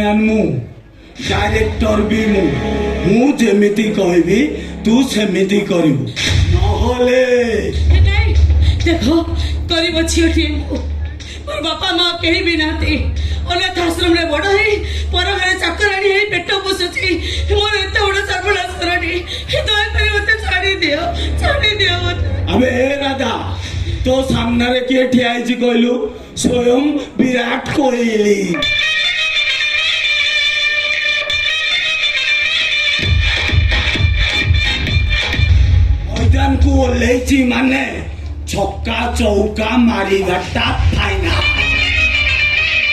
Cameraman मु director भी मु जेमिति कहबी तू सेमिति करिबु नहले नहीं देखो गरीब झीटी मोर बापा माँ कहीं भी नाती अनाथ आश्रम रे बड़ है पर घरे चाकराणी है पेट पोषुची मोर एत बड़ सर्वनाश करानी दयाकर मत छाड़ी दियो मत अबे राजा तो सामने रे किए ठिया आइछि कहलु स्वयं विराट कोहली मैदान को ओल्लेछि माने छक्का चौका मारिबाटा फाइनल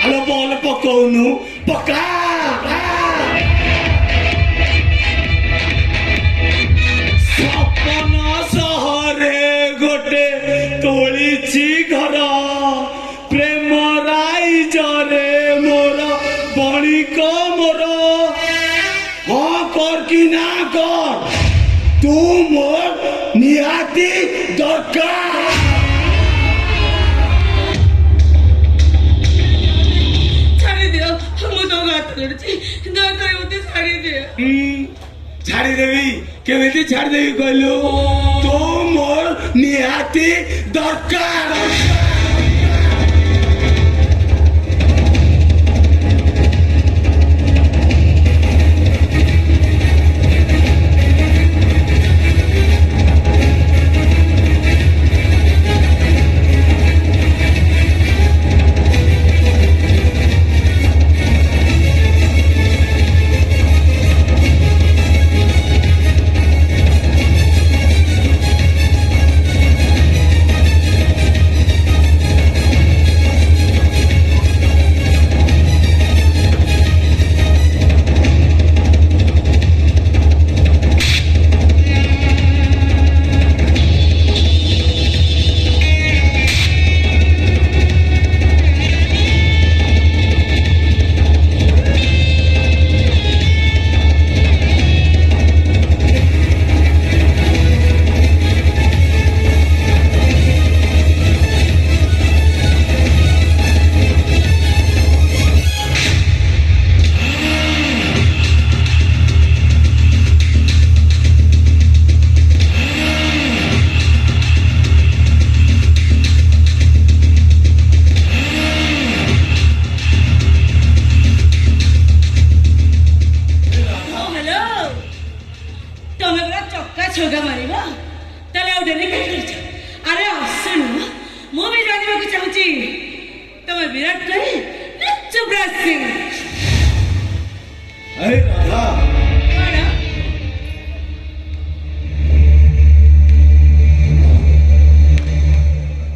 आलो बॉल पकौनु पका सपन सहरे गोटे तोलिछि घर प्रेम राइजरे मोर बणिक मोर हाँ कर कि ना कर तू मोर निहाती दरकार छाड़ी देवी केमिति छाड़ी देवी कहलु तो मोर निहाती दरकार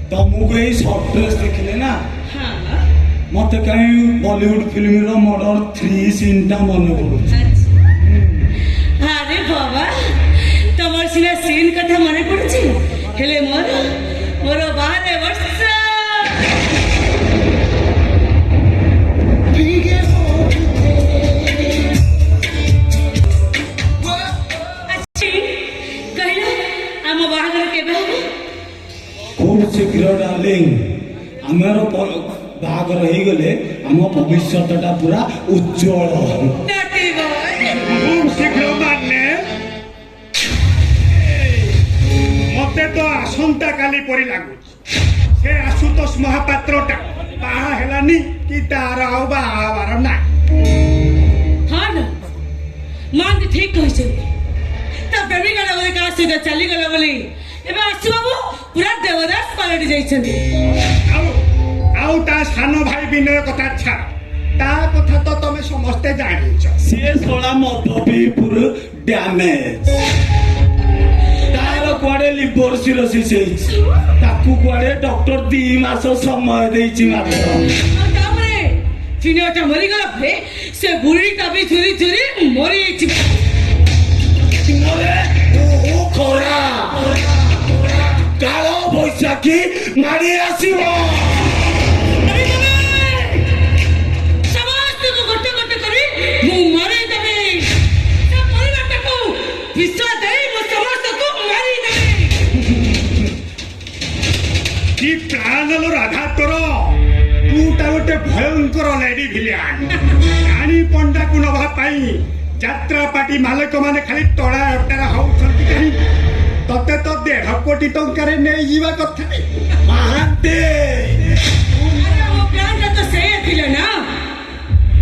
तुमको ये शॉर्ट ड्रेस देखले ना मत कहीं बॉलीवुड फिल्म रो मर्डर 3 सीन टा मन पड़ो अरे बाबा तमर सिना सीन कथा मन पड़ुची हेले मोर 12 वर्ष खूब शीघ्र डार्लिंग आमर बाहागर हो गले आम भविष्यटा पूरा उज्जवल खूब शीघ्र माने मते तो आसंता काली परी लागुच से आशुतोष महापात्रटा बाहा हेलानी कि तार आउ बाहाबार ना हाँ ना मान ठीक कहिसे ता प्रेमिका लगले का से चली गला बोली एबे आसु बाबू पूरा देवदास पलट जाइछन आउ ता सानो भाई विनय कथा छा ता कथा तो तमे समस्ते जानिछ से सोला मधुबीपुर डैमेज तार कुआडे लिवर सिरोसिस हेछि ताकू कुआडे डॉक्टर 2 मास समय देछि मात्र तामरे चिनियाटा मरी गला फे से बुढ़ी का भी चुरी मरी छि मरे ओ खोरा कालो बैसाखी मारी आसीबो ପ୍ଲାନର ରାଧା ତୋର ତୁ ତା ଗୋଟେ ଭୟଙ୍କର ଲେଡି ଭିଲିଆନ ଜାଣି କାହିଁ ଯାତ୍ରା ପାର୍ଟି ମାଲିକ ମାନେ ଖାଲି ଟଳା ଅଟାରା ହଉଛନ୍ତି କାହିଁ ତତେ ତ 1.5 କୋଟି ଟଙ୍କାରେ ନେଇଯିବା କଥା ମହାନ୍ତି ଆରେ ମୋ ପ୍ଲାନ୍ଟା ତ ସେଇଆ ଥିଲା ନା।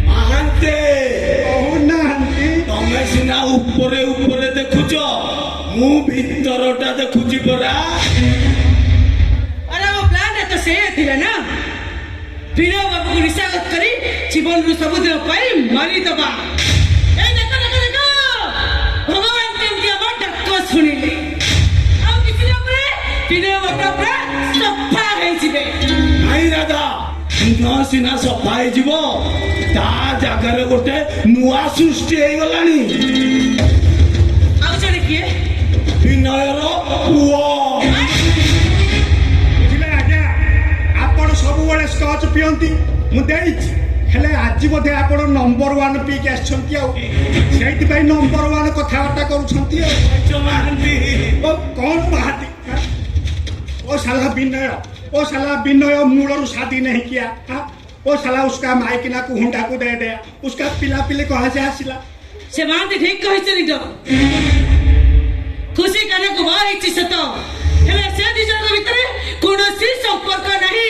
ମହାନ୍ତି କହୁନାହାନ୍ତି ତମେ ସିନା ଉପରେ ଉପରେ ଦେଖୁଛ, ମୁଁ ଭିତରଟା ଦେଖୁଛି ପରା। ଆରେ ମୋ ପ୍ଲାନ୍ଟା ତ ସେଇଆ ଥିଲା ନା। ବିନୟ ବାବୁକୁ ନିଶାଗତ କରି ଜୀବନରୁ ସବୁଦିନ ପାଇଁ ମାରିଦବା। ଏ ଦେଖ ଦେଖ ଦେଖ, ଭଗବାନ କେମିତି ଆମ ଡାକ ଶୁଣିଲେ। ଆଉ କିଛି ଦିନ ପରେ ବିନୟ ବାବୁ ପୁରା ସଫା ହେଇଯିବେ। ନାଇଁ ରାଧା, ଦିନ ସିନା ସଫା ହେଇଯିବ, ତା ଜାଗାରେ ଗୋଟେ ନୂଆ ସୃଷ୍ଟି ହେଇଗଲାଣି। ଆଉ ଜଣେ କିଏ? ବିନୟର ପୁଅ। ବୁଝିଲେ ଆଜ୍ଞା, ଆପଣ ସବୁବେଳେ ସ୍କଚ୍ ପିଅନ୍ତି, ମୁଁ ଦେଇଛି, ହେଲେ ଆଜି ବୋଧେ ଆପଣ ନମ୍ବର 1 ପିଇକି ଆସିଛନ୍ତି ଆଉ ସେଇଥିପାଇଁ ନମ୍ବର 1 କଥାବାର୍ତ୍ତା କରୁଛନ୍ତି ଆଉ ମହାନ୍ତି ଓ କଣ ବାହାତି ओ साला विनय मूलरू शादी नहीं किया हाँ? ओ साला उसका मायकिना को हुंडा को दे दिया, उसका पिला पिले कहाँ से आसिला ସେ ମାନ୍ତି ଠିକ କହିଛନ୍ତି ତ। ଖୁସି କାହ୍ନାକୁ ବାହା ହେଇଛି ସତ, ହେଲେ ସେ ଦି ଜଣଙ୍କ ଭିତରେ କୌଣସି ସମ୍ପର୍କ ନାହିଁ।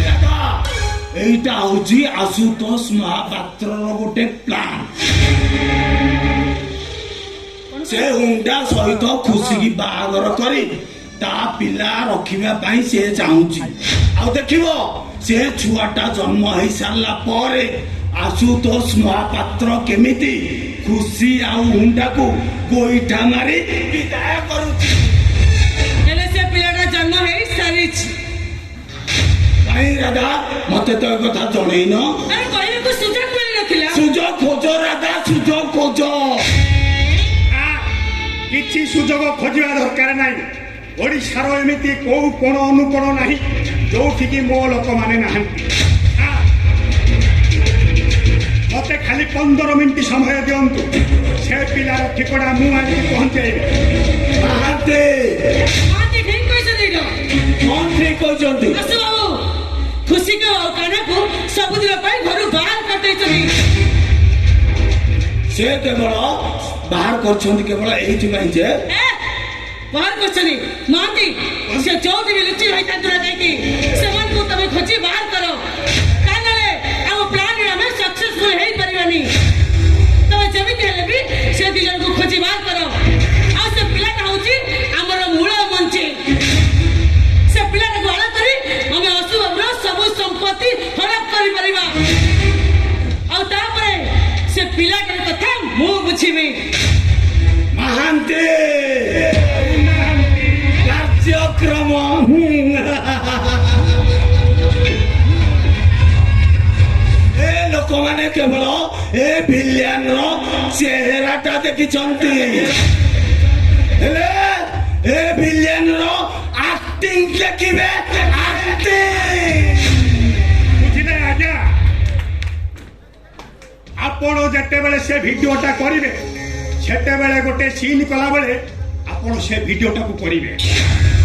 ରାଧା, এইটা হচ্ছে আশুতোষ মহাপাত্রর গোটে প্লান। সে হুন্ডা সহিত খুশিকি বাহাঘর করে তা পিলা রখিবা পাই সে চাহুছি। ଆଉ ଦେଖିବ ସେ ଛୁଆଟା ଜନ୍ମ ହେଇ ସାରିଲା ପରେ ଆଶୁତୋଷ ମହାପାତ୍ର କେମିତି ଖୁସି ଆଉ ହୁଣ୍ଡାକୁ ଗୋଇଠା ମାରି ବିଦାୟ କରୁଛି। ହେଲେ ସେ ପିଲାଟା ଜନ୍ମ ହେଇ ସାରିଛି। କାହିଁ ରାଧା, ମତେ ତ ଏ କଥା ଜଣେଇନ। ଆରେ କହିବାକୁ ସୁଯୋଗ ମିଳିନଥିଲା। ସୁଯୋଗ ଖୋଜ ରାଧା, ସୁଯୋଗ ଖୋଜ। କିଛି ସୁଯୋଗ ଖୋଜିବା ଦରକାର ନାହିଁ। ଓଡ଼ିଶାର ଏମିତି କୋଉ କୋଣ ଅନୁକୋଣ ନାହିଁ ଯୋଉଠିକି ମୋ ଲୋକମାନେ ନାହାନ୍ତି। ମତେ ଖାଲି 15 ମିନିଟ୍ ସମୟ ଦିଅନ୍ତୁ, ସେ ପିଲାର ଠିକଣା ମୁଁ ଆଣିକି ପହଞ୍ଚେଇବି। ମହାନ୍ତି ମାନ୍ତି ଠିକ କହିଛନ୍ତି ତ। କଣ ଠିକ କହିଛନ୍ତି? ଆସୁ ବାବୁ, ଖୁସିକୁ ଆଉ କାହ୍ନାକୁ ସବୁଦିନ ପାଇଁ ଘରୁ ବାହାର କରିଦେଇଛନ୍ତି। ସେ କେବଳ ବାହାର କରିଛନ୍ତି କେବଳ ଏଇଥିପାଇଁ ଯେ ବାହାର କରିଛନ୍ତି ମାନ୍ତି, ସେ ଯୋଉଠି ବି ଲୁଚି ରହିଥାନ୍ତୁ ନା କାହିଁକି ସେମାନଙ୍କୁ ତମେ ଖୋଜି ବାହାର କର। କାହିଁକି ଆମ ପ୍ଲାନ୍ ଆମେ ସକ୍ସେସଫୁଲ ହେଇପାରିବାନି। ତମେ ଯେମିତି ହେଲେ ବି ସେ ଦି ଜଣଙ୍କୁ ଖୋଜି ବାହାର କର। ଆଉ ସେ ପିଲାଟା ହଉଛି ଆମର ମୂଳ ମଞ୍ଚି। ସେ ପିଲାଟାକୁ ଆଳ କରି ଆମେ ଅଶୁଭର ସବୁ ସମ୍ପତ୍ତି ହଡପ କରିପାରିବା। ଆଉ ତାପରେ ସେ ପିଲାଟାର କଥା ମୁଁ ବୁଝିବି। ମହାନ୍ତି କାର୍ଯ୍ୟକ୍ରମ ଏ ଲୋକମାନେ କେବଳ ଏ ଭିଲିଆନର ଚେହେରାଟା ଦେଖିଛନ୍ତି, ହେଲେ ଏ ଭିଲିଆନର ଆକ୍ଟିଂ ଦେଖିବେ। ଆକ୍ଟିଂ ବୁଝିଲେ ଆଜ୍ଞା, ଆପଣ ଯେତେବେଳେ ସେ ଭିଡିଓଟା କରିବେ ସେତେବେଳେ ଗୋଟେ ସିନ୍ କଲାବେଳେ ଆପଣ ସେ ଭିଡିଓଟାକୁ କରିବେ,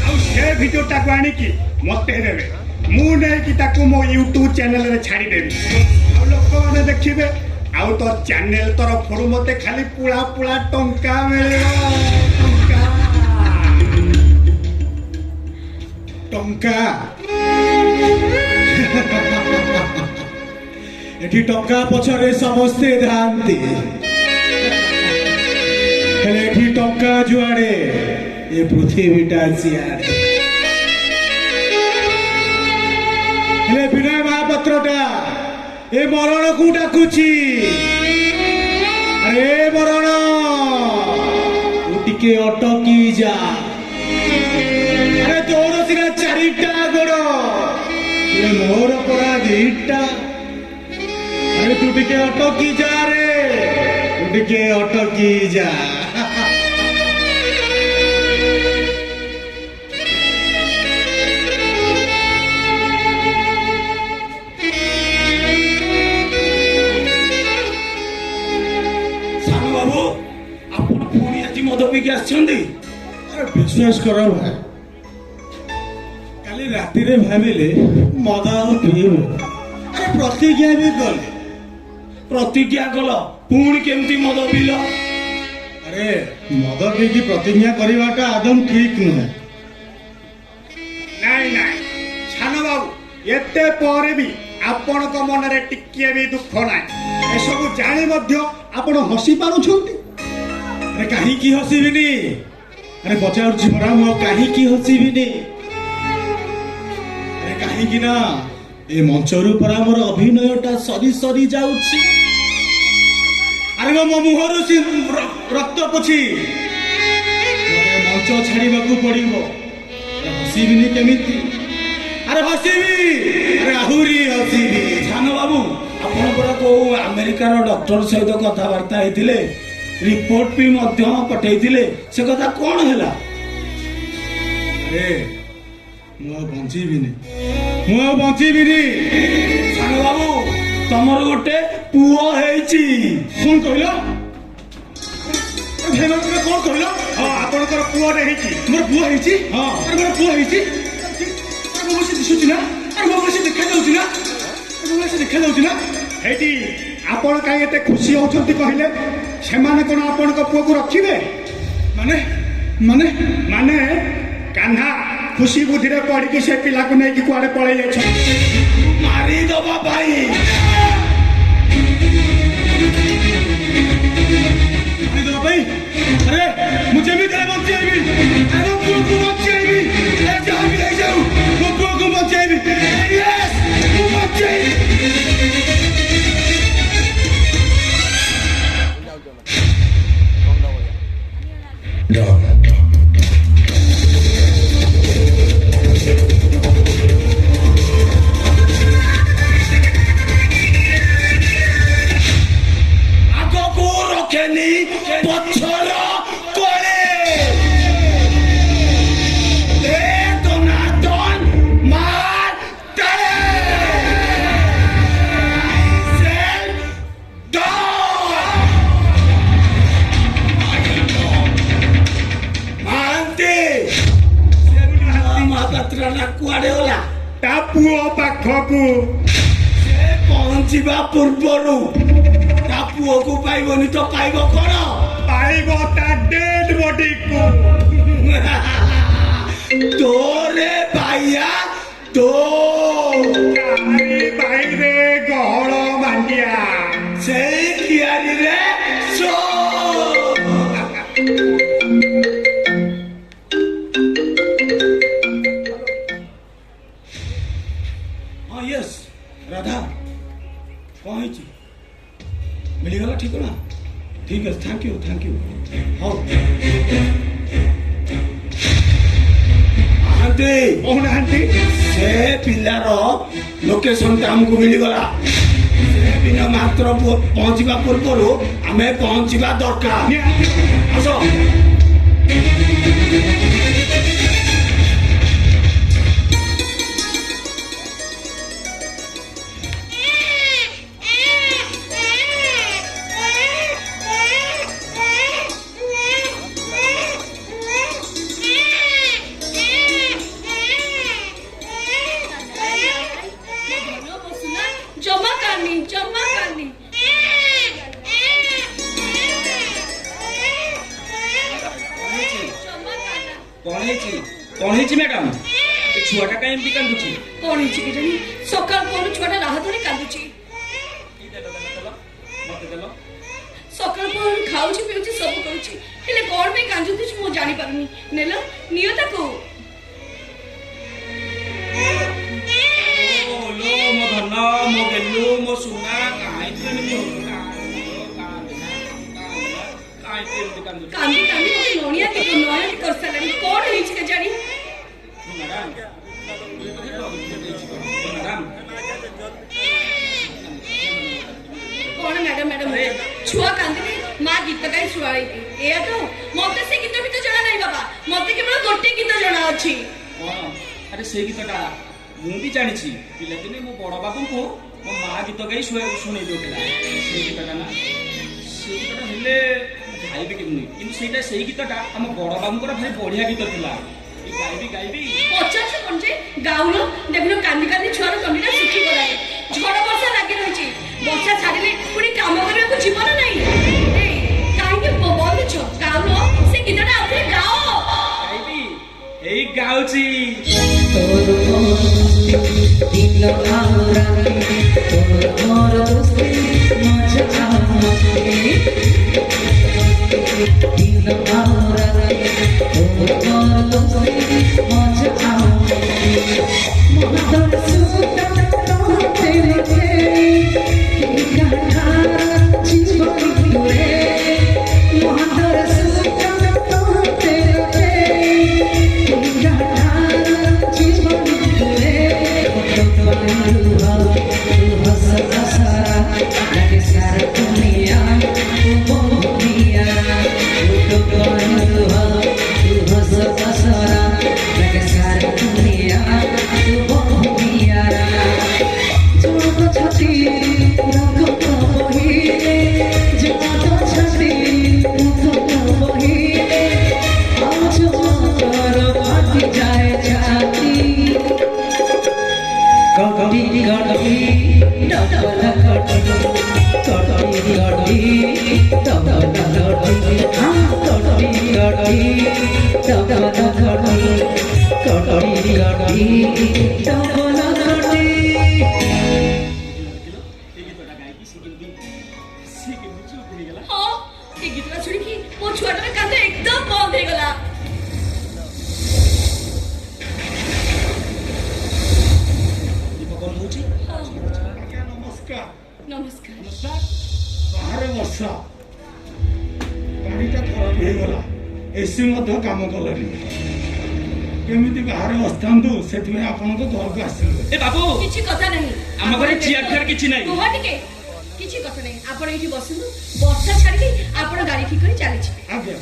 ଆଉ ସେ ଭିଡିଓଟାକୁ ଆଣିକି ମତେ ଦେବେ। ମୁଁ ନେଇକି ତାକୁ ମୋ ୟୁଟ୍ୟୁବ ଚ୍ୟାନେଲରେ ଛାଡ଼ିଦେବି, ଆଉ ଲୋକମାନେ ଦେଖିବେ। ଆଉ ତ ଚ୍ୟାନେଲ ତରଫରୁ ମତେ ଖାଲି ପୁଳା ପୁଳା ଟଙ୍କା ମିଳିବ। ଟଙ୍କା এটি টঙ্কা পছরে সমস্তে ধান্তি, হেলে এটি টঙ্কা যুয়াড়ে এ পৃথিবীটা সিয়াড়ে। হেলে বিনয় মহাপাত্রটা এ মরণকু ডাকুছি। আরে মরণ, তু টিকে অটকি যা। আরে তোর সিনা 4টা গোড়, মোর পড়া 2টা। আরে তু টিকে অটকি যা রে, তু টিকে অটকি যা। ସାନୁ ବାବୁ, ଆପଣ ପୁଣି ଆଜି ମଦ ପିଇକି ଆସିଛନ୍ତି? আরে বিশ্বাস কর ভাই, কালি রাতিরে ভাবিলে মদ আর পিইব। আরে প্রতিজ্ঞা বি কলে, ପ୍ରତିଜ୍ଞା କଲ ପୁଣି କେମିତି ମଦ ପିଇଲ? ଆରେ ମଦ ପିଇକି ପ୍ରତିଜ୍ଞା କରିବାଟା ଆଦମ ଠିକ ନୁହେଁ। ନାଇଁ ନାଇଁ ସାନ ବାବୁ, ଏତେ ପରେ ବି ଆପଣଙ୍କ ମନରେ ଟିକିଏ ବି ଦୁଃଖ ନାହିଁ। ଏସବୁ ଜାଣି ମଧ୍ୟ ଆପଣ ହସି ପାରୁଛନ୍ତି। ଆରେ କାହିଁକି ହସିବିନି? ଆରେ ପଚାରୁଛି ପରା, ମୁଁ କାହିଁକି ହସିବିନି? ଆରେ କାହିଁକି ନା ଏ ମଞ୍ଚରୁ ପରା ମୋର ଅଭିନୟଟା ସରି ସରି ଯାଉଛି। ଆରେ ମୋ ମୁହଁରୁ ରକ୍ତ ପୋଛି ମତେ ମଞ୍ଚ ଛାଡ଼ିବାକୁ ପଡ଼ିବ। ଆରେ ହସିବିନି କେମିତି? ଆରେ ହସିବି, ଆରେ ଆହୁରି ହସିବି। ସାନ ବାବୁ, ଆପଣ ପରା କୋଉ ଆମେରିକାର ଡକ୍ଟର ସହିତ କଥାବାର୍ତ୍ତା ହେଇଥିଲେ, ରିପୋର୍ଟ ବି ମଧ୍ୟ ପଠେଇଥିଲେ, ସେ କଥା କଣ ହେଲା? ଆରେ ମୁଁ ଆଉ ବଞ୍ଚିବିନି, ମୁଁ ଆଉ ବଞ୍ଚିବିନି। ସାନ ବାବୁ, ତମର ଗୋଟେ ପୁଅ ହେଇଛି। କଣ କହିଲ? ଭାଇ ତମେ କଣ କହିଲ? ହଁ, ଆପଣଙ୍କର ପୁଅଟେ ହେଇଛି। ମୋର ପୁଅ ହେଇଛି? ହଁ। ଆରେ ମୋର ପୁଅ ହେଇଛି? ମୋ ଭଳି ସେ ଦିଶୁଛି ନା? ଆରେ ମୋ ଭଳି ସେ ଦେଖାଯାଉଛି ନା? ମୋ ଭଳି ସେ ଦେଖାଯାଉଛି ନା? ହେଇଟି ଆପଣ କାହିଁ ଏତେ ଖୁସି ହଉଛନ୍ତି କହିଲେ? ସେମାନେ କଣ ଆପଣଙ୍କ ପୁଅକୁ ରଖିବେ? ମାନେ ମାନେ ମାନେ କାହ୍ନା ଖୁସି ବୁଦ୍ଧିରେ ପଡ଼ିକି ସେ ପିଲାକୁ ନେଇକି କୁଆଡେ ପଳେଇ ଯାଇଛନ୍ତି। ମାରିଦବା ପାଇଁ। ମାରିଦେବା ପାଇଁ? ଆରେ ମୁଁ ଯେମିତି ହେଲେ ବଞ୍ଚେଇବି। ଆରେ ମୋ ପୁଅକୁ ବଞ୍ଚେଇବି। ଯାହା ବି ହେଇଯାଉ ମୋ ପୁଅକୁ ବଞ୍ଚେଇବି। Yes, ମୁଁ ବଞ୍ଚେଇବି। ଆଗକୁ ରଖେନି, ପଛର କୋଳେ। ଦେ ଦନାଦନ ମାର ତଳେ। Said ମହାନ୍ତି, ମହାପାତ୍ରଟା କୁଆଡେ ଗଲା? ତା ପୁଅ ପାଖକୁ। ସେ ପହଞ୍ଚିବା ପୂର୍ବରୁ ତା ପୁଅକୁ ପାଇବନି ତ ପାଇବ କଣ? ପାଇବ ତା ଡେଡ୍ ବଡିକୁ। ତୋରେ ବାଇଆ ତୋ। ଆରେ ବାଇରେ ଗହଳ ମାଣ୍ଡିଆ। ସେଇ କିଆରିରେ ସୋ। ହଁ ୟେସ୍ ରାଧା, କଣ ହେଇଛି? ମିଳିଗଲା ଠିକଣା? ଠିକ ଅଛି, ଥ୍ୟାଙ୍କ ୟୁ ଥ୍ୟାଙ୍କ ୟୁ। ହଉ ମହାନ୍ତି, କହୁନାହାନ୍ତି। ସେ ପିଲାର ଲୋକେସନଟା ଆମକୁ ମିଳିଗଲା। ସେ ଦିନ ମାତ୍ର ପହଞ୍ଚିବା ପୂର୍ବରୁ ଆମେ ପହଞ୍ଚିବା ଦରକାର। ଆସ। ଜମା କାନି, ଜମା କାନି। କଣ ହେଇଛି ମ୍ୟାଡାମ? ଏ ଛୁଆଟା କାଇଁ ଏମିତି କାନ୍ଦୁଛି? କଣ ହେଇଛି କେଜାଣି? ସକାଳ ପହରୁ ଛୁଆଟା ରାହ ଧରି କାନ୍ଦୁଛି। ମତେ ଦେଲ। ସକାଳ ପହରୁ ଖାଉଛି ପିଉଛି ସବୁ କରୁଛି, ହେଲେ କଣ ପାଇଁ କାନ୍ଦୁଛି ମୁଁ ଜାଣିପାରୁନି। ନେଲ, ନିଅ ତାକୁ। ଓ ଲୋ ମୋ ଧନ, ମୋ ଗେଲୁ, ମୋ ସୁନା, କାଇଁ ତୁ ଏମିତି ହଉଛୁ? କାଇଁ ତୁ ଏମିତି କାନ୍ଦୁଛୁ? କାନ୍ଦି କାନ୍ଦି ମତେ ନଣିଆତି କରିସାରିଲାଣି। କଣ ହେଇଛି କେଜାଣି? ମ୍ୟାଡାମ କଣ ମ୍ୟାଡାମ ମ୍ୟାଡାମ? ଛୁଆ କାନ୍ଦିଲେ ମା ଗୀତ ଗାଇ ଶୁଆଇବେ, ଏଇଆ ତ? ମତେ ସେ ଗୀତ ଭିତ ଜଣା ନାହିଁ ବାବା, ମତେ କେବଳ ଗୋଟେ ଗୀତ ଜଣା ଅଛି। କଣ? ଆରେ ସେଇ ଗୀତଟା ମୁଁ ବି ଜାଣିଛି। ପିଲାଦିନେ ମୋ ବଡ ବାବୁଙ୍କୁ ମୋ ମା ଗୀତ ଗାଇ ଶୁଣେଇ ଦଉଥିଲା। ସେଇ ଗୀତଟା ନା, ସେଇ ଗୀତଟା ହେଲେ ଗାଇବି କେମିତି? କିନ୍ତୁ ସେଇଟା ସେଇ ଗୀତଟା ଆମ ବଡ ବାବୁଙ୍କର ଭାରି ବଢିଆ ଗୀତ ଥିଲା। ଗାଇବି ପଚାରୁଛ କଣ ଯେ? ଗାଉନ, ଦେଖୁନ କାନ୍ଦି କାନ୍ଦି ଛୁଆର ତଣ୍ଟିଟା ଶୁଖି ଗଲାଣି। ଝଡ଼ ବର୍ଷା ଲାଗି ରହିଛି ବର୍ଷା ଛାଡ଼ିଲେ ପୁଣି କାମ କରିବାକୁ ଯିବ ନା ନାହିଁ ଏଇ, କାହିଁକି ବଲୁଛ ଗାଉନ ସେ ଗୀତଟା ଆଉଥରେ ଗାଅ ଗାଇବି ଏଇ ଗାଉଛି ହଁ ଏ ଗୀତଟା ଶୁଣିକି ମୋ ଛୁଆଟାର କାନ୍ଦ ଏକଦମ ବନ୍ଦ ହେଇଗଲା କଣ ହଉଛି ଆଜ୍ଞା ନମସ୍କାର। ନମସ୍କାର ବାହାରେ ବର୍ଷା, ଗାଡ଼ିଟା ଖରାପ ହେଇଗଲା, ଏସି ମଧ୍ୟ କାମ କଲାନି। କେମିତି ବାହାରେ ବସିଥାନ୍ତୁ, ସେଥିପାଇଁ ଆପଣଙ୍କ ଘରକୁ ଆସିଲୁ। ଏ ବାବୁ କିଛି କଥା ନାହିଁ ଆମ ଘରେ ଚେୟାର ଫେୟାର କିଛି ନାହିଁ। କୁହ ଟିକେ କିଛି କଥା ନାହିଁ ଆପଣ ଏଇଠି ବସନ୍ତୁ ବର୍ଷା ଛାଡ଼ିକି ଆପଣ ଗାଡ଼ି ଠିକ କରି ଚାଲିଛି ଆଜ୍ଞା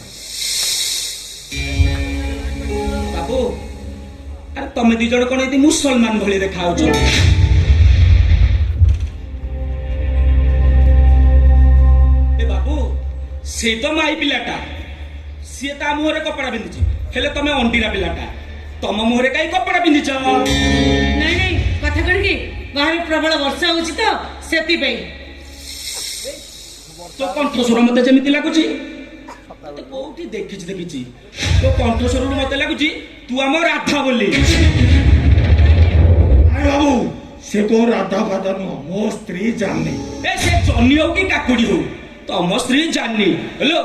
ବାବୁ ଆରେ ତମେ ଦି ଜଣ କଣ ଏଠି ମୁସଲମାନ ଭଳି ଦେଖାଯାଉଛ ଏ ବାବୁ ସେଇ ତ ମାଇ ପିଲାଟା, ସିଏ ତା ମୁହଁରେ କପଡ଼ା ପିନ୍ଧିଛି, ହେଲେ ତମେ ଅଣ୍ଡିରା ପିଲାଟା, ତମ ମୁହଁରେ କାହିଁ କପଡ଼ା ପିନ୍ଧିଛ? ନାଇଁ ନାଇଁ କଥା କଣ କି ବାହାରେ ପ୍ରବଳ ବର୍ଷା ହଉଛି ତ ସେଥିପାଇଁ ତୋ କଣ୍ଠସ୍ୱର ମତେ ଯେମିତି ଲାଗୁଛି ତତେ କୋଉଠି ଦେଖିଛି ତୋ କଣ୍ଠସ୍ୱରରୁ ମତେ ଲାଗୁଛି ତୁ ଆମ ରାଧା ବୋଲି। ଆରେ ବାବୁ, ସେ କୋଉ ରାଧା ଫାଧା ନୁହଁ, ମୋ ସ୍ତ୍ରୀ ଜାନି। ଏ ସେ ଜହ୍ନି ହଉ କି କାକୁଡି ହଉ, ତମ ସ୍ତ୍ରୀ ଜାନି। ହେଲୋ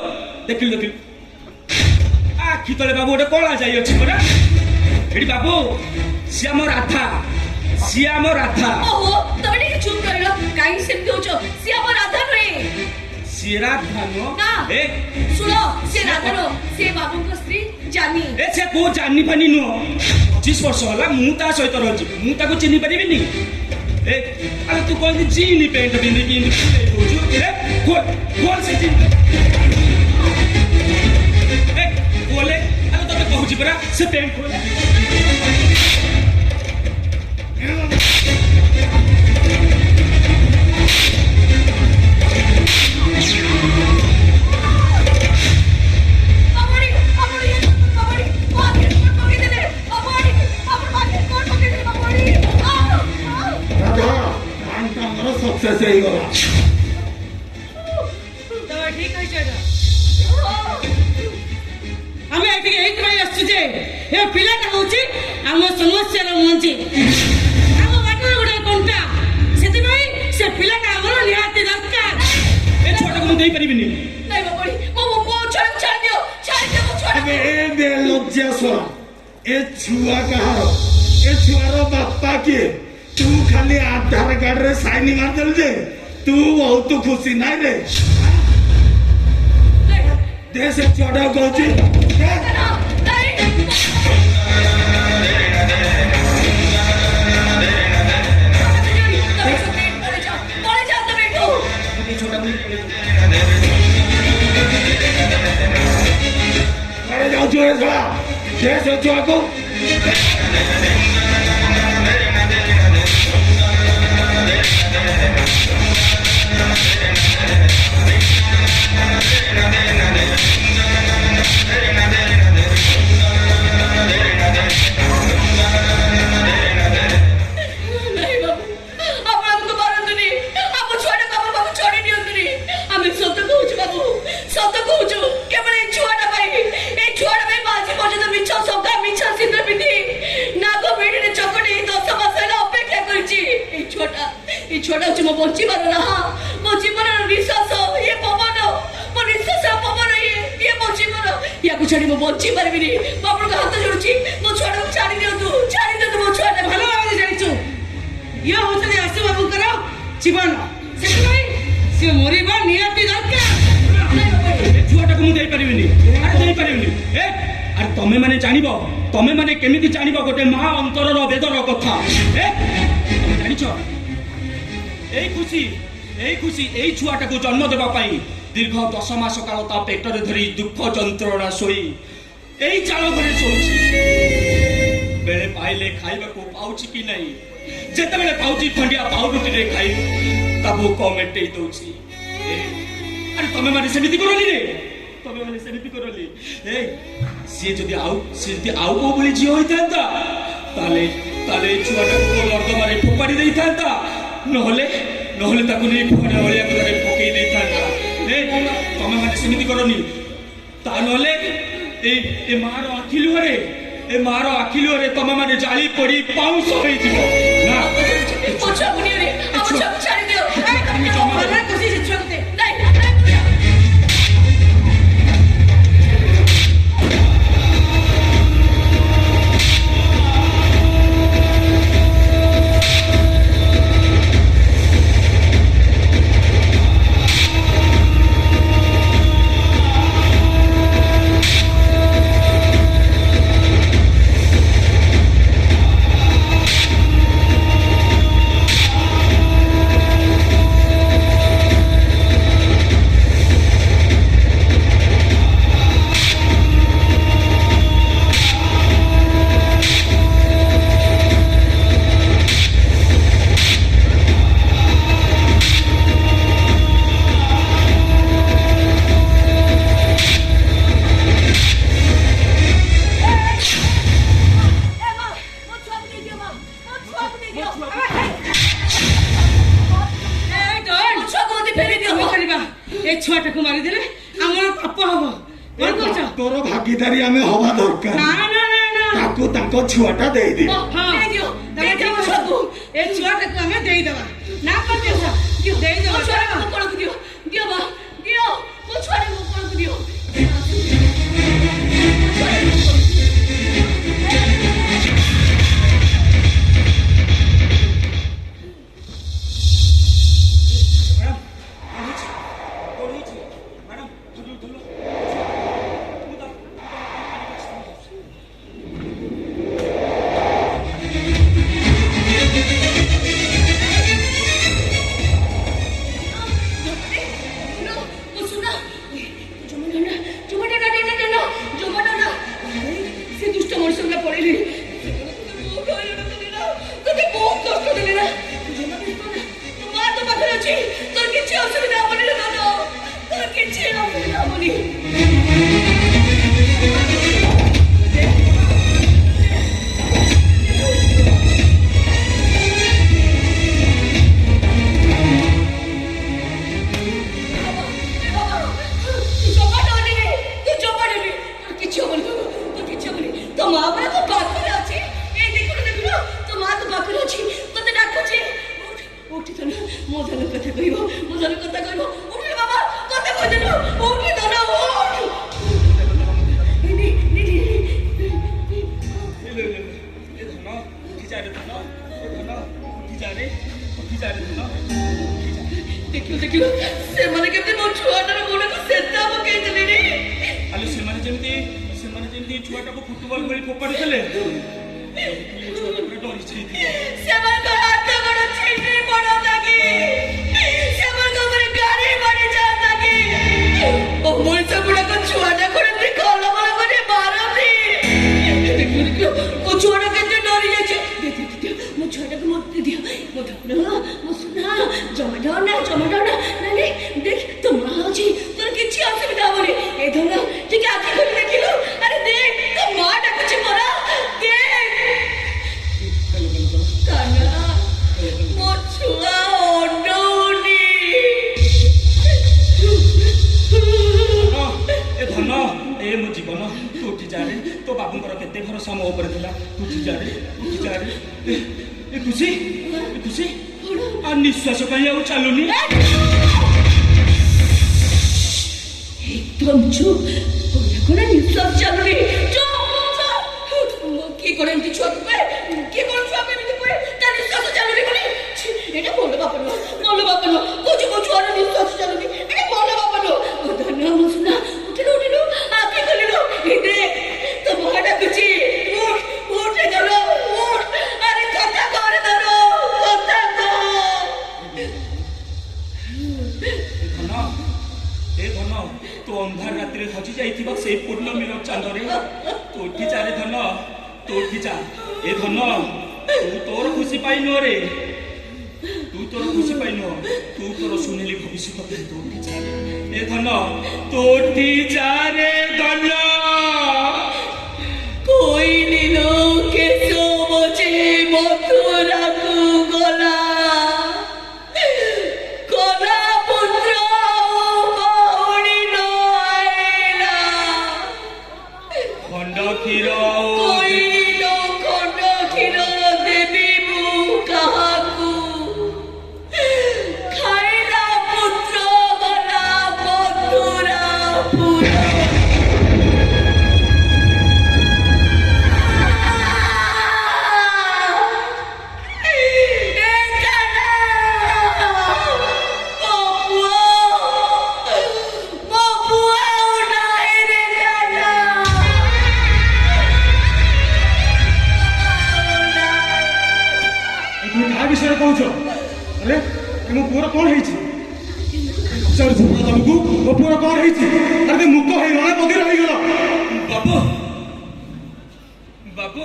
ଦେଖିଲୁ ଆଖି ତଳେ ବାବୁ ଗୋଟେ କଳା ଯାଇ ଅଛି ପରା, ଏଠି ବାବୁ ସିଏ ଆମ ରାଧା, ସିଏ ଆମ ରାଧା। ଓହୋ ତମେ ଟିକେ ଚୁପ୍ ରହିଲ କାହିଁକି ସେମିତି ହଉଛ ସିଏ ଆମ ରାଧା ନୁହେଁ ସିଏ ରାଧା ନୁହଁ ନା ଏ ଶୁଣ ସେ ରାଧା ନୁହଁ ସେ ବାବୁଙ୍କ ସ୍ତ୍ରୀ ଜାନି ଏ ସେ କୋଉ ଜାନି ଫାନି ନୁହଁ, 25 ବର୍ଷ ହେଲା ମୁଁ ତା ସହିତ ରହିଛି, ମୁଁ ତାକୁ ଚିହ୍ନି ପାରିବିନି? ଏ ଆରେ ତୁ କହନ୍ତି ଜିନି ପ୍ୟାଣ୍ଟ ପିନ୍ଧିକି ଏମିତି ଫୁଲେଇ ଦଉଛୁ, ଏ ଖୋଲ ସେ ଜିନ୍ ଏ ଖୋଲେ, ଆରେ ତତେ କହୁଛି ପରା ସେ ପ୍ୟାଣ୍ଟ ଖୋଲେ। ସକ୍ସେସ୍ ହେଇଗଲା। ଆମେ ଏଠିକି ଏଇଥିପାଇଁ ଆସିଛୁ ଯେ ଏ ପିଲାଟା ହଉଛି ଆମ ସମସ୍ୟାର ମଞ୍ଜି, ଆମ ବାଟରେ ଗୋଟେ କଣ୍ଟା, ସେଥିପାଇଁ ସେ ପିଲାଟା ଆମର ନିହାତି ଦରକାର। ଏ ଛୁଆଟାକୁ ମୁଁ ଦେଇପାରିବିନି। ନାଇଁ ବାବୁଡ଼ି ମୋ ଛୁଆକୁ ଛାଡ଼ିଦିଅ ମୋ ଛୁଆକୁ। ଏବେ ଲଜ୍ଜା ଶୁଣ, ଏ ଛୁଆ କାହାର? ଏ ଛୁଆର ବାପା କିଏ? ତୁ ଖାଲି ଆଧାର କାର୍ଡରେ ସାଇନ ମାରିଦେଲୁ ଯେ ତୁ ବହୁତ ଖୁସି ନାଇଁ ରେ? ଦେ ସେ ଛୁଆଟା କହୁଛି ଯାଉଛୁ ଦେ ସେ ଛୁଆକୁ। नहीं बाबू, आप हमको বাবু সত কହୁଛୁ কেবল এই ছুয়াটা পাই এই ছুয়াটা পাই বাজি পর্যন্ত মিছ সকা মিছ সিন্দুর পিন্ধি নাগ বেড়িরে চকটি 10 মাস ହେଲା অপেক্ষা କରିଛି এই ছুয়াটা হচ্ছে ମୋ ବଞ୍ଚିବାର ରାହା ମୋ ଜୀବନର ନିଶ୍ୱାସ ଇଏ ପବନ ମୋ ନିଶ୍ୱାସ ପବନ ଇଏ ମୋ ଜୀବନ ୟାକୁ ଛାଡ଼ି ମୁଁ ବଞ୍ଚି ପାରିବିନି ମୁଁ ଆପଣଙ୍କ ହାତ ଯୋଡୁଛି ମୋ ଛୁଆଟାକୁ ଛାଡ଼ି ଦିଅନ୍ତୁ ମୋ ଛୁଆଟା ଭଲ ଭାବରେ ଜାଣିଛୁ ଇଏ ହଉଛନ୍ତି ଆଶୁ ବାବୁଙ୍କର ଜୀବନ ସେଥିପାଇଁ ସିଏ ମରିବା ନିହାତି ଦରକାର ଏ ଛୁଆଟାକୁ ମୁଁ ଦେଇପାରିବିନି ଆରେ ଦେଇପାରିବିନି ଏ ଆରେ ତମେ ମାନେ ଜାଣିବ ତମେ ମାନେ କେମିତି ଜାଣିବ ଗୋଟେ ମା ଅନ୍ତରର ବେଦର କଥା ଏ ତମେ ଜାଣିଛ এই খুশি এই ছুয়াটাକୁ জন্ম দেବା ପାଇଁ দীর্ঘ 10 মাস কাল তা পেটরে ধরি দুঃখ যন্ত্রণা সই এই চাଳ ঘরে ଶୋଇଛି ବେଳେ ପାଇଲେ ଖାଇବାକୁ ପାଉଛି କି ନାହିଁ ଯେତେବେଳେ ପାଉଛି ଖଣ୍ଡିଆ ପାଉରୁଟିରେ ଖାଇ ତା ଭୋକ ମେଣ୍ଟେଇ ଦଉଛି ଆରେ ତମେ ମାନେ ସେମିତି କରଲି ରେ ତମେ ମାନେ ସେମିତି କରଲି ସିଏ ଯଦି ଆଉ କୋଉ ଭଳି ଝିଅ ହୋଇଥାନ୍ତା ତାହେଲେ এই ଛୁଆଟାକୁ ନର୍ଦ୍ଦମାରେ ଫୋପାଡ଼ି ଦେଇଥାନ୍ତା নহলে ତାକୁ ନେଇ ଫୋପାଡ଼ି ଅଳିଆ ଗଦାରେ ପକେଇ ଦେଇଥାନ୍ତା ତମେ ମାନେ ସେମିତି କରନି ତା ନହେଲେ ଏ ମାର ଆଖି ଲୁହରେ ତମେ ମାନେ ଜାଳି ପଡି ପାଉଁଶ ହେଇଯିବ ନା ছুয়াটাকে মারিদেলে আমার পাপ হব কোন করছ তোর ভাগিদারি আমি হওয়া দরকার না না না না তাকে তাଙ୍କ ছুয়াটা দেই দিও হ্যাঁ দিও তুমি যাও ছুয়াକୁ এই ছুয়াটাকে আমি দেই দেবা না করতে দিও দেই দেবা ছুয়াটাকে কোনକୁ দিও দিও মা দিও ମୋ ଛୁଆଟାକୁ କୋନକୁ ଦିଅ ଦେଖିଲ ସେମାନେ କେତେ ମୋ ଛୁଆଟାର ଗୋଡ଼କୁ ସେତା ପକେଇ ଦେଲେଣି ଆଲୋ ସେମାନେ ଯେମିତି ଛୁଆଟାକୁ ଫୁଟବଲ ଭଳି ଫୋପାଡ଼ି ଦେଲେ ସେମାନଙ୍କ ହାତ ଗୋଡ଼ ଛିଣ୍ଡି ପଡ଼ନ୍ତା କି ସେମାନଙ୍କ ଉପରେ ଗାଡ଼ି ମାଡ଼ି ଯାଆନ୍ତା କି ଓ ମଣିଷ ଗୁଡ଼ାକ ଛୁଆଟାକୁ ଏମିତି କଲବଲ କରି ମାରନ୍ତି ଦେଖିଲ ମୋ ଛୁଆଟା କେତେ ଡରି ଯାଇଛି ମୋ ଛୁଆଟାକୁ ମତେ ଦିଅ ମୋ ଠାକୁର ମୋ ସୁନା ଜମା ଡରନା ନାନି ଦେଖ ତୋ ମା ଅଛି ତୋର କିଛି ଅସୁବିଧା ହବନି ଏ ଧନ ଟିକେ ଆଖି ଖୋଲି ଦେଖିଲୁ ଆରେ ଦେଖ ତୋ ମା ଡାକୁଛି ପରା ଦେଖ କାନା ଭରସା ମୋ ଉପରେ ଥିଲା। ଉଠି ଯାରେ ଏ ଖୁସି ଆଉ ନିଶ୍ୱାସ ପାଇଁ ଆଉ ଚାଲୁନି। একদম চুপ। কোনো নিঃশ্বাস চালুনি। চুপ। কি করে এমনি ছুয়াকে পায়? কি করে ছুয়াকে এমনি পায়? তার নিঃশ্বাস চালুনি বলে? এটা বলো বাবা নো। কোচু আর নিঃশ্বাস চালুনি। এটা বলো বাবা নো। ধন্য মসনা। উঠিলো। আঁকি খুলিলো। এনে তো মহাটা কুচি। উঠে গেল। আরে কথা করে ধরো। কথা কর। ধন ତୁ ଅନ୍ଧାର ରାତିରେ ହଜି ଯାଇଥିବା ସେଇ ପୂର୍ଣ୍ଣମୀର ଚାନ୍ଦରେ ତୁ ଉଠି ଚାରେ ଧନ, ତୁ ଉଠି ଚା। ଏ ଧନ ତୁ ତୋର ଖୁସି ପାଇନୁ ରେ, ତୁ ତୋର ଖୁସି ପାଇନୁ, ତୁ ତୋର ସୁନେଲି ଭବିଷ୍ୟତ ପାଇଁ ତୁ ଉଠି ଚା। ଏ ଧନ ତୁ ଉଠି ଚାରେ ଧନ। কোইলিলো কেসো বচে মথুরাকু গলা কলা পুত্র বাউড়ি নয়লা খণ্ড ক্ষীর কইলো খণ্ড ক্ষীর দেবী মু কাহাকু খাইলা পুত্র গলা মথুরা পুরা তুমি কাହା ବିଷୟରେ କହୁଛ? ଆରେ ମୋ ପୁଅର କ'ଣ ହେଇଛି? ପଚାରୁଛୁ ପୁରା ତମକୁ ମୋ ପୁଅର କ'ଣ ହେଇଛି? ଆରେ ମୁକ ହେଇଗଲା, ବଧିର ହେଇଗଲ। ବାବୁ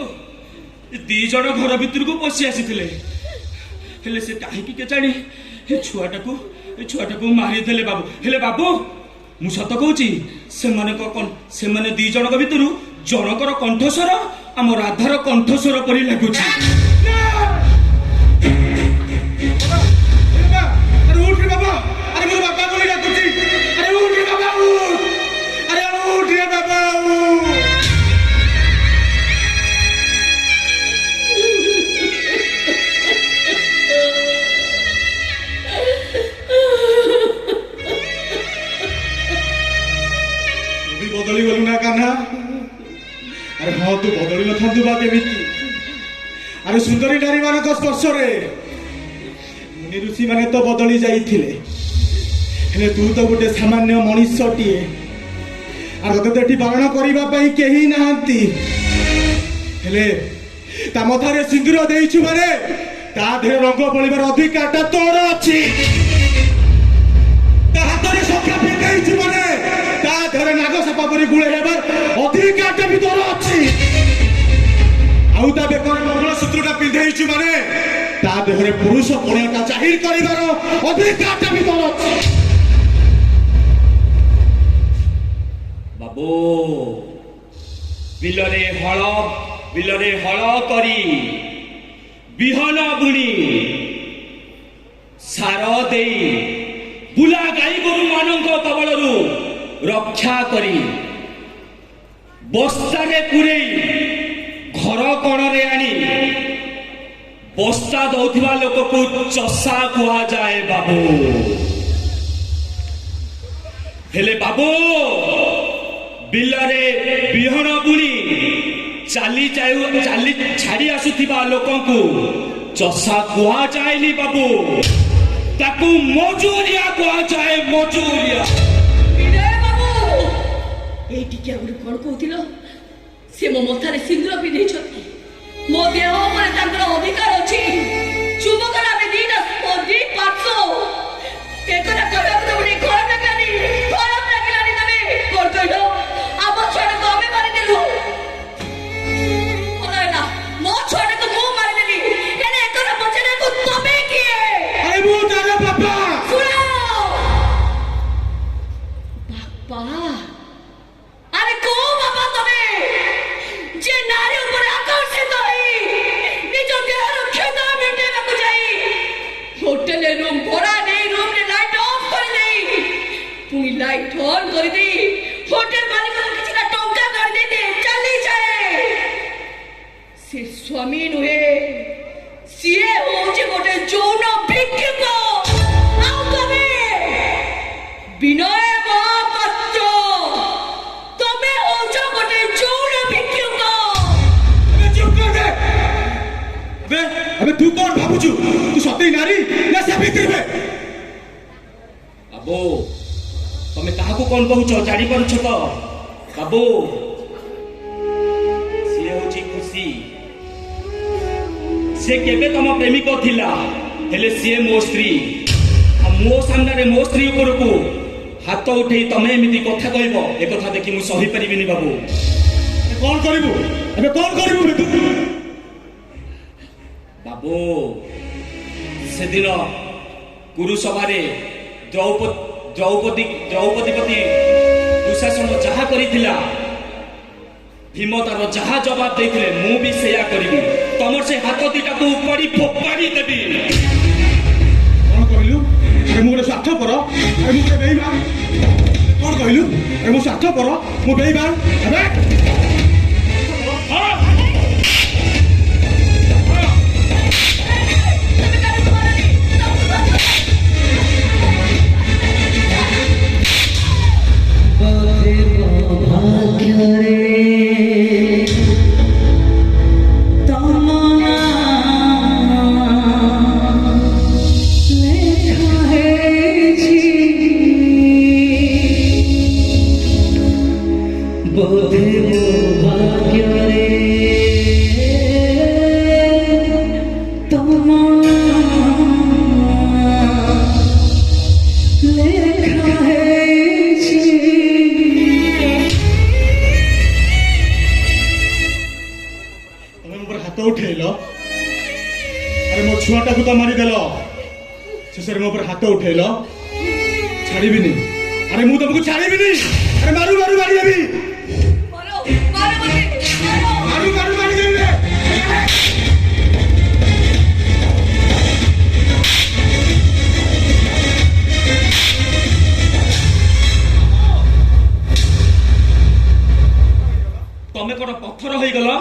ଦି ଜଣ ଘର ଭିତରକୁ ପଶି ଆସିଥିଲେ, ହେଲେ ସେ କାହିଁକି କେଜାଣି ଏ ଛୁଆଟାକୁ ମାରିଦେଲେ ବାବୁ। ହେଲେ ବାବୁ ମୁଁ ସତ କହୁଛି, ସେମାନେ ଦି ଜଣଙ୍କ ଭିତରୁ ଜଣଙ୍କର କଣ୍ଠସ୍ୱର ଆମ ରାଧାର କଣ୍ଠସ୍ୱର ପରି ଲାଗୁଛି। ବଦଳି ଗଲୁ ନା କାହ୍ନା? ଆରେ ହଁ, ତୁ ବଦଳି ନଥାନ୍ତୁ ବା କେମିତି? ଆରେ ସୁନ୍ଦରୀ ନାରୀ ମାନଙ୍କ ସ୍ପର୍ଶରେ ମୁନି ଋଷି ମାନେ ତ ବଦଳି ଯାଇଥିଲେ, ହେଲେ ତୁ ତ ଗୋଟେ ସାମାନ୍ୟ ମଣିଷଟିଏ। ଆଉ ତତେ ଏଠି ବାରଣ କରିବା ପାଇଁ କେହି ନାହାନ୍ତି, ହେଲେ ତା ମଥାରେ ସିନ୍ଦୁର ଦେଇଛୁ ମାନେ ତା ଦେହରେ ରଙ୍ଗ ବଳିବାର ଅଧିକାରଟା ତୋର ଅଛି। ତା ହାତରେ ସଖା ପିନ୍ଧେଇଛୁ ମାନେ ତା ଦେହରେ ନାଗସାପ ପରି ଗୁଳେଇ ହେବାର ଅଧିକାରଟା ବି ତୋର ଅଛି। ଆଉ ତା ବେକରେ ମଙ୍ଗଳସୂତ୍ରଟା ପିନ୍ଧେଇଛୁ ମାନେ ତା ଦେହରେ ପୁରୁଷ ପୁଣ୍ୟଟା ଜାହିର କରିବାର ଅଧିକାରଟା ବି ତୋର ଅଛି। ବାବୁ ବିଲରେ ହଳ କରି ବିହନ ବୁଣି ସାର ଦେଇ ବୁଲା ଗାଈ ଗୋରୁ ମାନଙ୍କ କବଳରୁ ରକ୍ଷା କରି ବସ୍ତାରେ ପୁରେଇ ଘର କଣରେ ଆଣି ବସ୍ତା ଦଉଥିବା ଲୋକକୁ ଚଷା କୁହାଯାଏ ବାବୁ। ହେଲେ ବାବୁ ବିଲରେ ବିହନ ବୁଣି ଚାଲି ଛାଡ଼ି ଆସୁଥିବା ଲୋକଙ୍କୁ ଚଷା କୁହାଯାଏନି ବାବୁ, ତାକୁ ମଜୁରିଆ କୁହାଯାଏ, ମଜୁରିଆ। এই টিকে আগুন কোন কହୁଥିଲ? সে ମୋ ମଥାରେ ସିନ୍ଦୁର ପିନ୍ଧେଇଛନ୍ତି, ମୋ ଦେହ ଉପରେ ତାଙ୍କର ଅଧିକାର ଅଛି। ଯୁବକର ଆମେ ଦିଟା ଦି ପାର୍ଶ୍ୱ ଏକଥା କହିବାକୁ ତ ଗୋଟେ ଖରାପ ଲାଗିଲାନି ତମେ କଣ କହିଲ? ଆମ ଛୁଆଟାକୁ ଆମେ ମାରିଦେଲୁ, ମୋ ଛୁଆଟାକୁ ମୁଁ ମାରିଦେଲି, ହେଲେ ଏକଥା ପଚାରିବାକୁ ତମେ କିଏ? ଆରେ ମୁଁ ତାର ବାପା। ଶୁଣ ବାପା, আরে কো বাবা তবে যে নারী উপরে আকর্ষিত হই নিজ দেহর ক্ষেত মেটাইବାକୁ যাই হোটেলে রুম ভরা নেই, রুমে লাইট অফ করে দেই, পুনি লাইট অন করে দেই, হোটেল মালিককে কিছুটা টঙ্কা করে দেই চালি যায়। ସେ ସ୍ୱାମୀ ନୁହେଁ, ସିଏ ହଉଛି ଗୋଟେ ଯୌନ ଭିକ୍ଷୁକ। ଆଉ ତମେ ବିନୟ ମହାପାତ୍ର, ତମେ ହଉଛ ଗୋଟେ ଯୌନ ଭିକ୍ଷୁକ। अबे तू कौन भाबुचु? तू सती नारी ना सावित्री बे? बाबू तमे काहाकू कौन कहूछ जानी पारुछ तो? बाबू सिए होची खुशी, से केबे तम प्रेमिक थिला, हेले सिए मो स्त्री। आ मो सामने मो स्त्री ऊपर को हाथ उठे तमे एमिति कथा कहबो, ए कथा देखि मु सही परिबिनी बाबू। कौन करिबु? अबे कौन करिबु बे तू? बाबू से दिन कुरुसभारे द्रौपदीपति दुशासन जहा करिथिला, भीम तार जहा जवाब देथिले मु भी सेया करिबी। तमर से हाथ दिटा को उपाड़ी फोपाड़ी देबी। कौन कहलु? अरे मु गोटे स्वार्थपर, अरे मु गोटे बेईमान। कौन कहलु? अरे मु स्वार्थपर, मु बेईमान। अबे उठेल, अरे मो छुआटा को तो मारिदेल, शेष मो पर हाथ उठेल, छाड़बी। अरे मु तुमको छाड़बी। अरे मारू मारू मारी देबी। मारो मारो मते, मारो मारू मारू मारी देबी। तमे कोन पत्थर होई गलो?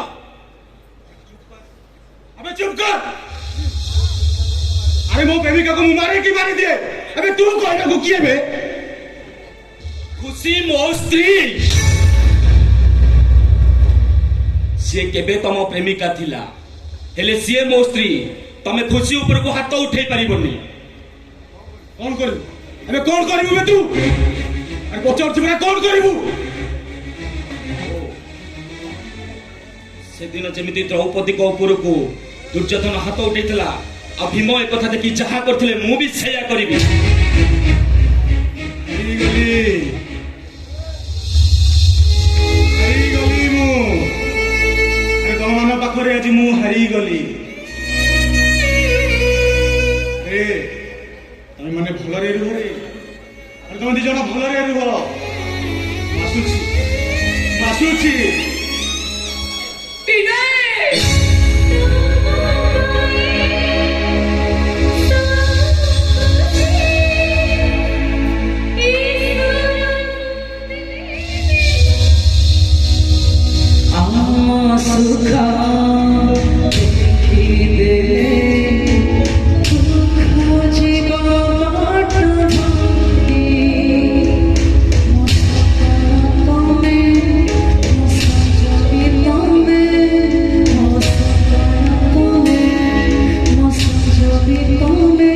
अबे चुप कर। अरे मो प्रेमिका को मारे की मारी दिए। अबे तू कहना को किए बे? खुशी मो स्त्री, से केबे तम प्रेमिका थिला, हेले सीए मो स्त्री। तमे खुशी ऊपर को हाथ उठे पारिबोनी। कौन करू? अबे कौन करिबु बे तू? अरे पचार छिबरा कौन करिबु? से दिन जेमिति द्रौपदी को ऊपर को दुर्योधन हाथ उठेला, आ भीम एक कथा देखि जहा करथिले मु भी सेया करिबी। हरी गली मु। अरे तम मान पाखरे आज मु हरी गली। अरे तमे माने भलरे रुह रे। अरे तमे दिजण भलरे रुह। मासुची मासुची विनय। सुखा देखी दे जीवा बाट भागी तमे सजबी तमे सजबी तमे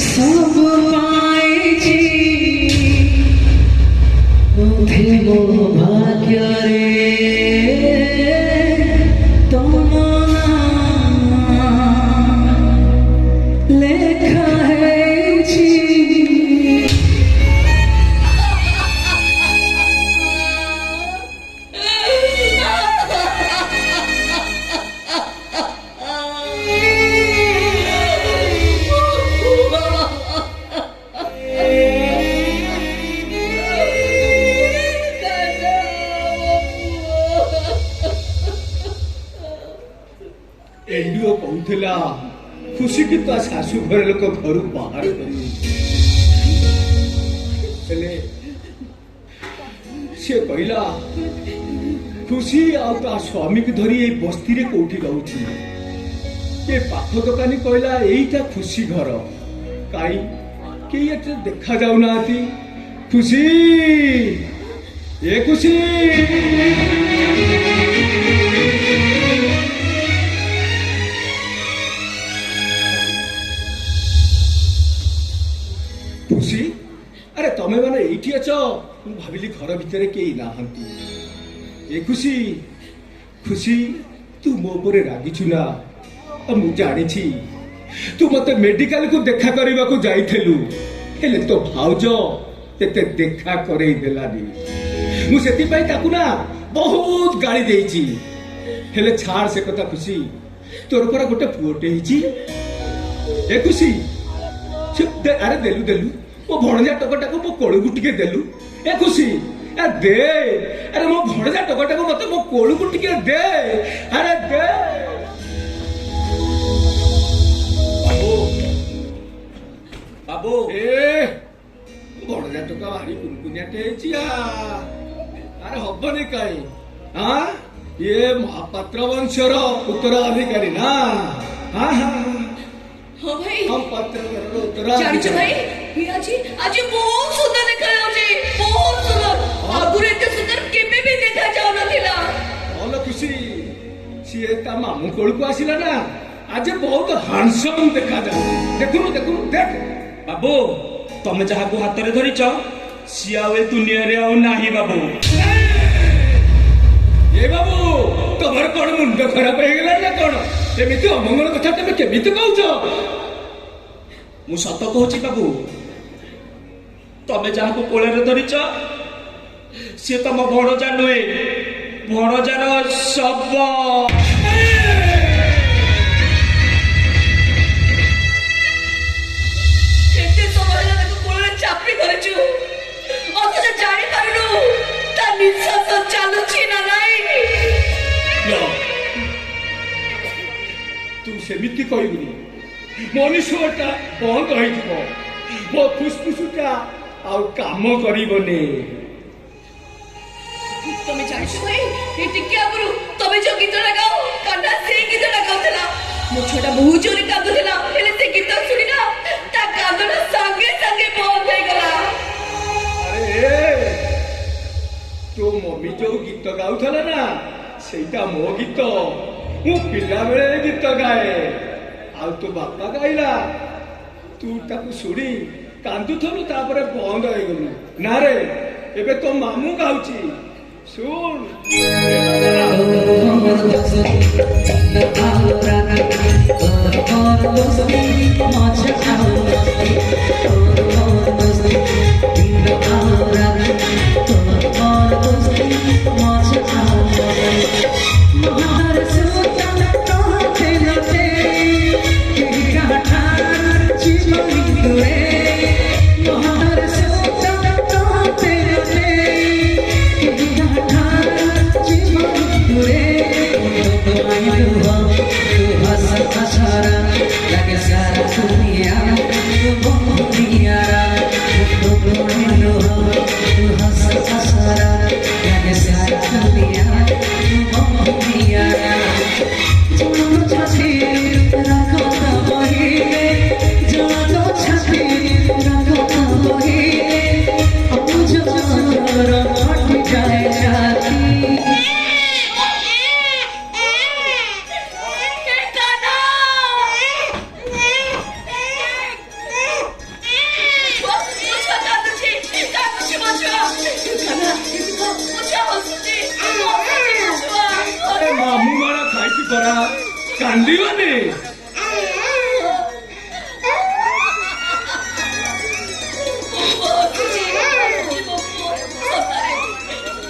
सब मो भाग्य रे तुम लेखा है जी। एंडुओ कहूला खुशी की तो शाशु घर लोक घर बाहर से कहला खुशी आउ ता स्वामी को धरी ए बस्ती रे कोठी रहउची ए पाख दुकानी कहला एईटा खुशी घर काई के एते देखा जाउ नाती खुशी ए खुशी खुशी अरे तमे माने एठी अछ मु भाबिली घर भितरे केई नाहंती ए खुशी खुशी तू मो ऊपर रागिछु ना मु जानिछि तू मते मेडिकल को देखा करबा को जाइथेलु हेले तो भाउज तेते देखा करई देलानी मु सेति पई ताकू ना बहुत गाली देइछि हेले छाड़ से कथा खुशी तोर पर गोटे पुओटे हिची ए खुशी अरे देलु देलु मो भणजा टकटा को मो कोळु गुटिके देलु ए खुशी ए दे अरे मो भणजा टकटा को मते मो कोळु गुटिके दे अरे दे बाबू बाबू ए भणजा टका भारी कुनकुनियाटे हेचिया अरे हबनी काई हां ये महापात्र वंशर उत्तराधिकारी ना हां हां हाँ भाई हम पत्र करो उत्तराधिकारी जानिଛ भाई ये आज बहुत सुंदर देखा जाउछे बहुत सुंदर आगुरे एते सुंदर केबे भी देखा जाउ नथिला भल खुशी सिए ता मामू कोळକୁ आसिला ना आज बहुत हैंडसम देखा जाउ देखुनु देखुनु देख बाबू तमे जहाको हाथ रे धरिच सिया ए दुनिया रे आउ नाही बाबू ए बाबू तमर कोन मुंड खराब हे गेला ना कोन एमिति अमंगल कथा तमे केमिति कहउछ मु सत कहूची बाबू तमे जहाको कोळे रे धरिच से तम भणजा नुहे भणजार सब केते समय लगे तो कोले चापी करछु अथच जानि पारुनु ता निश्वास चालुछि ना नाही ना तू सेमिति कहबुनी मनुष्यटा बंद होइथिबो मो फुसफुसटा आ काम करिबने तमे जानिছো भाई ए टिके आगुरु तमे जो गीत लगाओ कांडा से गीत लगाउतला मो छोटा बहुत जोरे कांदुतला हेले से गीत सुनी ना ता कांदना संगे संगे बंद हो गला अरे तो मम्मी जो गीत गाउथला ना सेटा मो गीत मु पिला बेले गीत गाए आ तो बापा गाइला तू ताकू सुनी कांदुथलु तापरे बंद हो गलु ना रे एबे तो मामू गाउची सुन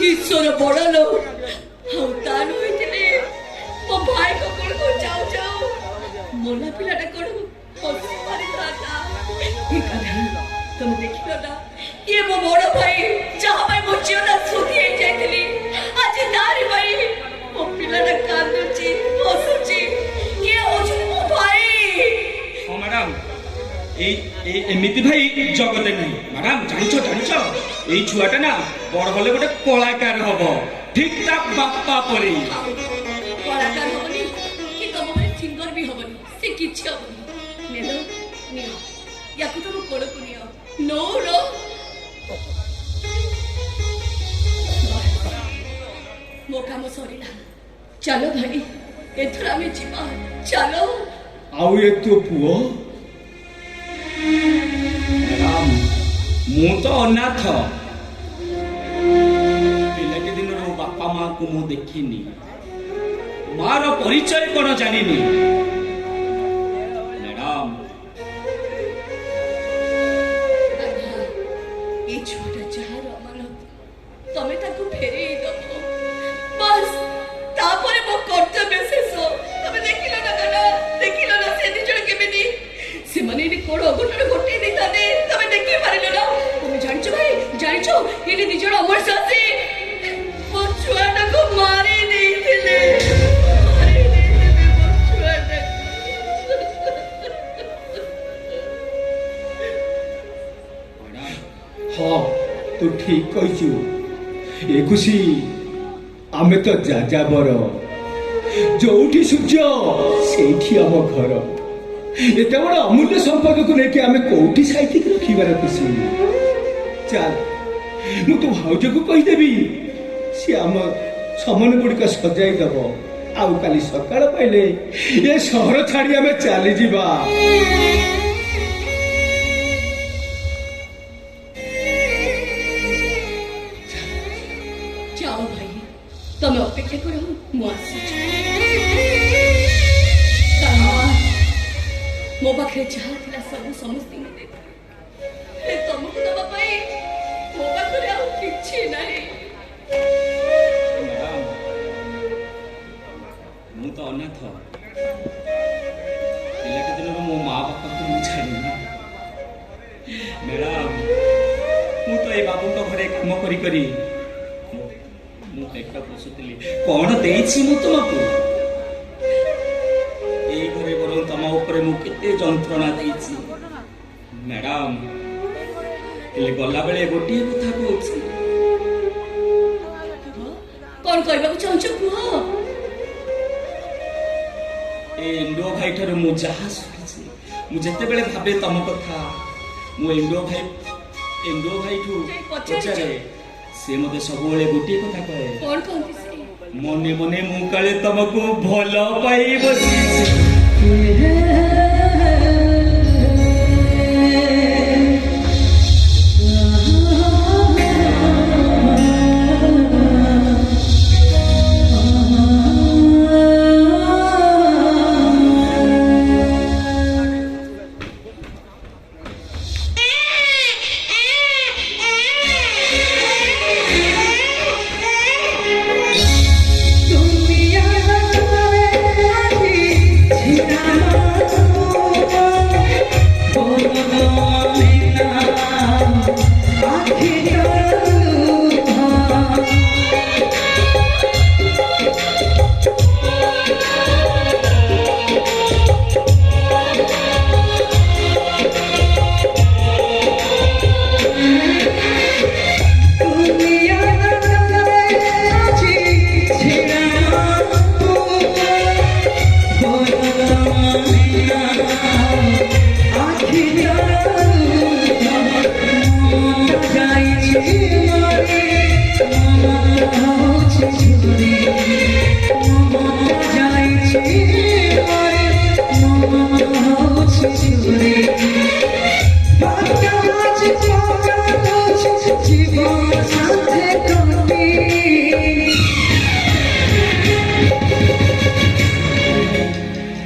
ईश्वर बड़ लो हम तान होइतिले मो भाई को कोन को जाऊ जाऊ मोला पिलाटा कोन हस मारी दादा ई कथा तुम देखिलो ना ये मो बड़ भाई जहां भाई मो जीवन सुधी हे जाइतिली आज नारी भाई मो पिलाटा कांदुची हसुची ये होछि मो भाई हां मैडम एमिति भाई जगते नहीं मैडम जानिछ एई छुआटा ना বড় হলে গোটে কলাকার হব ঠিক তা বাপা পরি কলাকার হবনি কি তম ঘরে সিঙ্গর ବି হবনি সে କିଛି হবনি নেলো নিও ইয়াকু তম কোড়কু নিও নোরো ମୋ କାମ ସରିଲା ଚାଲ ଭାଇ ଏଥର ଆମେ ଯିବା ଚାଲ ଆଉ ଏ ତୋ ପୁଅ ରାମ ମୁଁ ତ ଅନାଥ ପିଲାଟି ଦିନରୁ ବାପା ମାଙ୍କୁ ମୁଁ ଦେଖିନି ମାର ପରିଚୟ କ'ଣ ଜାଣିନି ମ୍ୟାଡାମ ଏ ଛୁଆଟା ଯାହାର ଅମାନତ ତମେ ତାକୁ ଫେରେଇ ଦବ ବାସ୍ ତାପରେ ମୋ କର୍ତ୍ତବ୍ୟ ଶେଷ ତମେ ଦେଖିଲ ନା କାନା ଦେଖିଲ ନା ସେ ଦି ଜଣ କେମିତି ସେମାନେ ଏଠି କୋଡ଼ ଅଘଟଣ ଘଟେଇ ଦେଇଥାନ୍ତେ ତମେ ଦେଖି ପାରିଲ ନା ତମେ ଜାଣିଛ ଭାଇ ଜାଣିଛ ଏଠି ଦି ଜଣ ଅମର ଶାସୀ ମୋ ଛୁଆଟାକୁ ମାରି ଦେଇଥିଲେ ମୋ ଛୁଆଟାକୁ ହଁ ତୁ ଠିକ କହିଛୁ ଏ ଖୁସି ଆମେ ତ ଯାଯାବର ଯୋଉଠି ସୂର୍ଯ୍ୟ ସେଇଠି ଆମ ଘର ଏତେ ବଡ଼ ଅମୂଲ୍ୟ ସମ୍ପର୍କକୁ ନେଇକି ଆମେ କୋଉଠି ସାଇତିକି ରଖିବାର ଖୁସି ଚାଲ ମୁଁ ତୋ ଭାଉଜକୁ କହିଦେବି ସିଏ ଆମ ସମାନ ଗୁଡ଼ିକ ସଜାଇ ଦବ ଆଉ କାଲି ସକାଳ ପାଇଲେ ଏ ସହର ଛାଡ଼ି ଆମେ ଚାଲିଯିବା ଯାଅ ଭାଇ ତମେ ଅପେକ୍ଷା କର ମୁଁ ଆସୁଛି ମୋ ପାଖରେ ଯାହା ଥିଲା ସବୁ ସମସ୍ତଙ୍କୁ ଦେଇଥିଲି ତମକୁ ଦବା ପାଇଁ ମୋ ପାଖରେ ଆଉ କିଛି ନାହିଁ ମ୍ୟାଡାମ ମୁଁ ତ ଅନାଥ ପିଲାଟି ଦିନରୁ ମୋ ମା ବାପାଙ୍କୁ ମୁଁ ଛାଡ଼ିନି ମ୍ୟାଡାମ ମୁଁ ତ ଏ ବାବୁଙ୍କ ଘରେ କାମ କରି କରି ମୁଁ ପେଟ ପୋଷୁଥିଲି କ'ଣ ଦେଇଛି ମୁଁ ତୁମକୁ ଏଇ ଘରେ ବରଂ ତମ ଉପରେ ମୁଁ କେତେ ଯନ୍ତ୍ରଣା ଦେଇଛି ମ୍ୟାଡାମ ହେଲେ ଗଲାବେଳେ ଗୋଟିଏ କଥା କହୁଛି କ'ଣ କହିବାକୁ ଚାହୁଁଛ କୁହ ଏ ଏଣ୍ଡୁଅ ଭାଇ ଠାରୁ ମୁଁ ଯାହା ଶୁଣିଛି ମୁଁ ଯେତେବେଳେ ଭାବେ ତମ କଥା ମୁଁ ଏଣ୍ଡୁଅ ଭାଇଠୁ ପଚାରେ ସେ ମତେ ସବୁବେଳେ ଗୋଟିଏ କଥା କହେ କ'ଣ କହନ୍ତି ସେ ମନେ ମନେ ମୁଁ କାଳେ ତମକୁ ଭଲ ପାଇ ବସିଛି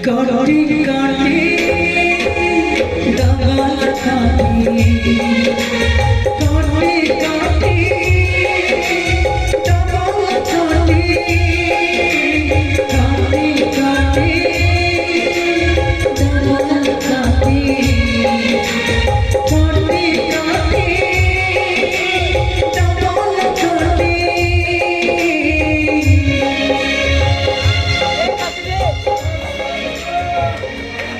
काटी काटी दगा खाती